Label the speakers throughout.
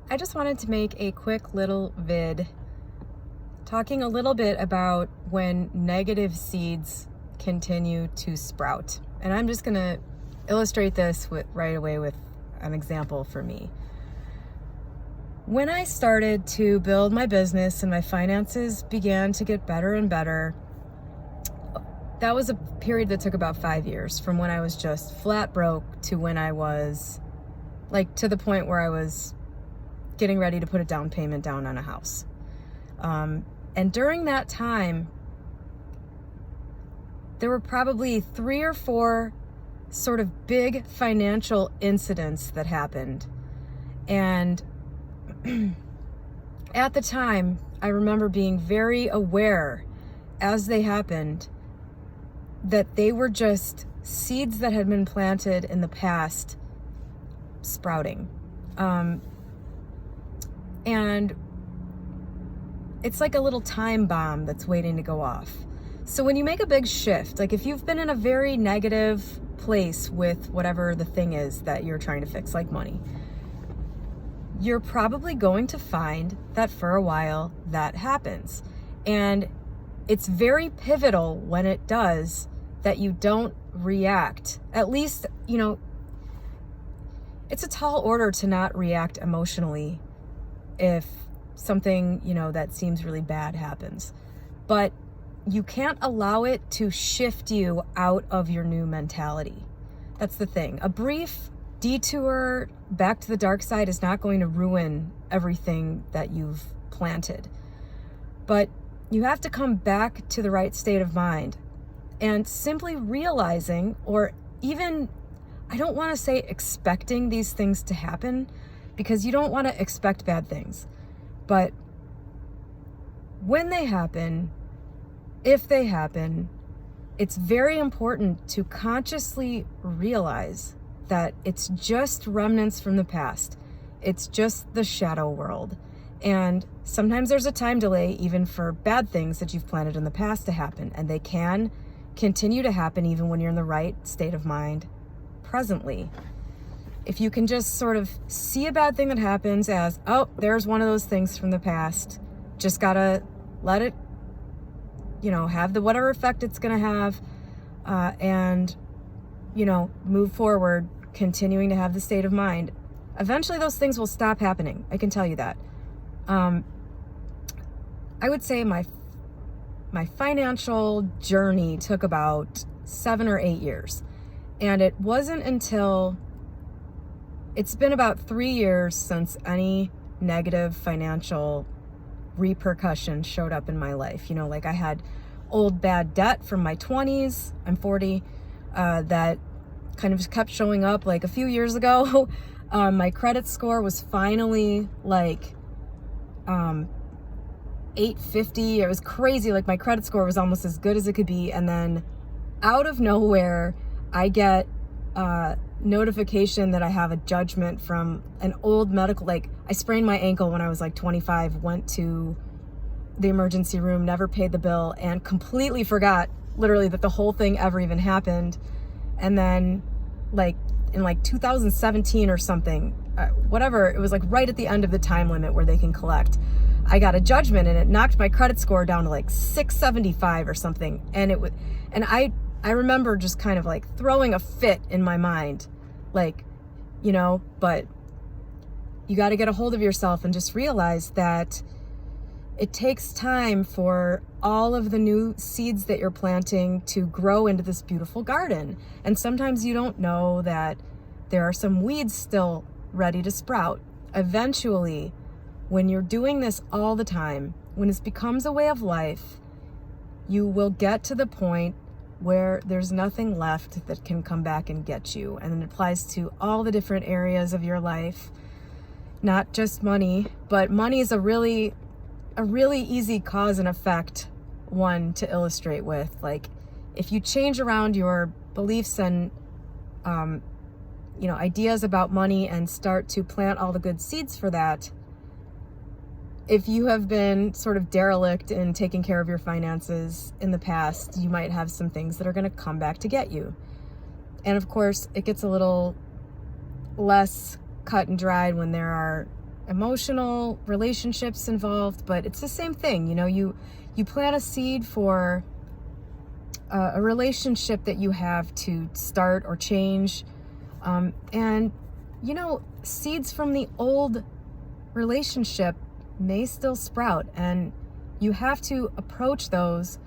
Speaker 1: I just wanted to make a quick little vid talking a little bit about when negative seeds continue to sprout. And I'm just going to illustrate this right away with an example for me. When I started to build my business and my finances began to get better and better, that was a period that took about 5 years, from when I was just flat broke to when I was to the point where I was getting ready to put a down payment down on a house. And during that time, there were probably 3 or 4 sort of big financial incidents that happened. And at the time, I remember being very aware as they happened that they were just seeds that had been planted in the past sprouting. And it's like a little time bomb that's waiting to go off. So when you make a big shift, like if you've been in a very negative place with whatever the thing is that you're trying to fix, like money, you're probably going to find that for a while that happens. And it's very pivotal when it does that you don't react. At least, it's a tall order to not react emotionally if something, that seems really bad happens. But you can't allow it to shift you out of your new mentality. That's the thing. A brief detour back to the dark side is not going to ruin everything that you've planted. But you have to come back to the right state of mind and simply realizing, or even, I don't want to say expecting these things to happen, because you don't want to expect bad things. But when they happen, if they happen, it's very important to consciously realize that it's just remnants from the past. It's just the shadow world. And sometimes there's a time delay even for bad things that you've planted in the past to happen. And they can continue to happen even when you're in the right state of mind presently. If you can just sort of see a bad thing that happens as, oh, there's one of those things from the past, just gotta let it, have the whatever effect it's gonna have, and, move forward, continuing to have the state of mind. Eventually those things will stop happening. I can tell you that. I would say my financial journey took about 7 or 8 years. And it wasn't until, it's been about 3 years since any negative financial repercussion showed up in my life. I had old bad debt from my 20s, I'm 40, that kind of kept showing up. Like a few years ago, my credit score was finally 850. It was crazy. Like my credit score was almost as good as it could be. And then out of nowhere, I get notification that I have a judgment from an old medical, I sprained my ankle when I was 25, went to the emergency room, never paid the bill, and completely forgot literally that the whole thing ever even happened. And then in 2017 or something, whatever, it was right at the end of the time limit where they can collect, I got a judgment and it knocked my credit score down to 675 or something. And I remember just kind of throwing a fit in my mind, but you got to get a hold of yourself and just realize that it takes time for all of the new seeds that you're planting to grow into this beautiful garden. And sometimes you don't know that there are some weeds still ready to sprout. Eventually, when you're doing this all the time, when it becomes a way of life, you will get to the point where there's nothing left that can come back and get you. And it applies to all the different areas of your life, not just money, but money is a really easy cause and effect one to illustrate with. If you change around your beliefs and ideas about money and start to plant all the good seeds for that, if you have been sort of derelict in taking care of your finances in the past, you might have some things that are going to come back to get you. And of course, it gets a little less cut and dried when there are emotional relationships involved, but it's the same thing. You know, you plant a seed for a relationship that you have to start or change. And, you know, seeds from the old relationship may still sprout, and you have to approach those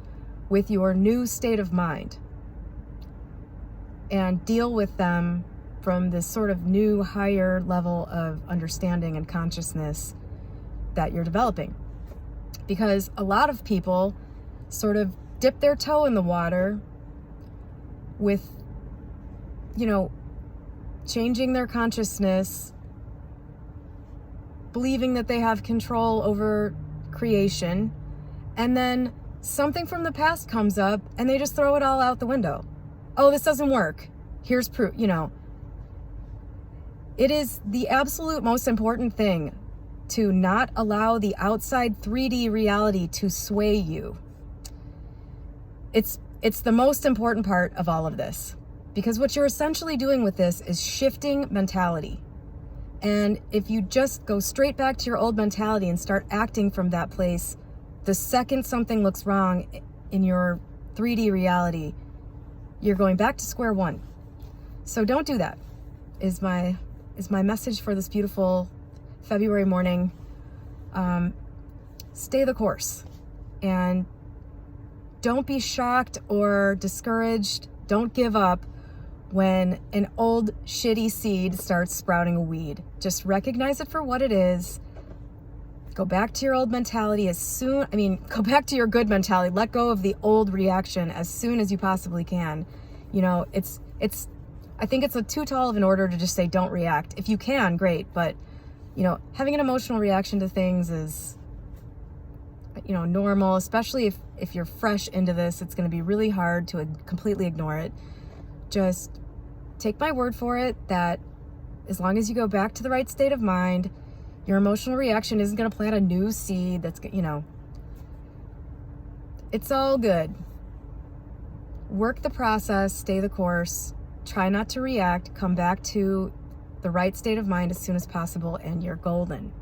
Speaker 1: with your new state of mind and deal with them from this sort of new higher level of understanding and consciousness that you're developing. Because a lot of people sort of dip their toe in the water with, you know, changing their consciousness, believing that they have control over creation, and then something from the past comes up and they just throw it all out the window. Oh, this doesn't work. Here's proof. You know, it is the absolute most important thing to not allow the outside 3D reality to sway you. It's the most important part of all of this, because what you're essentially doing with this is shifting mentality. And if you just go straight back to your old mentality and start acting from that place, the second something looks wrong in your 3D reality, you're going back to square one. So don't do that, is my message for this beautiful February morning. Stay the course, and don't be shocked or discouraged. Don't give up when an old shitty seed starts sprouting a weed. Just recognize it for what it is. Go back to your old mentality go back to your good mentality. Let go of the old reaction as soon as you possibly can. You know, I think it's too tall of an order to just say don't react. If you can, great, but you know, having an emotional reaction to things is, you know, normal, especially if you're fresh into this. It's going to be really hard to completely ignore it. Just take my word for it that as long as you go back to the right state of mind, your emotional reaction isn't going to plant a new seed that's, you know, it's all good. Work the process, stay the course, try not to react, come back to the right state of mind as soon as possible, and you're golden.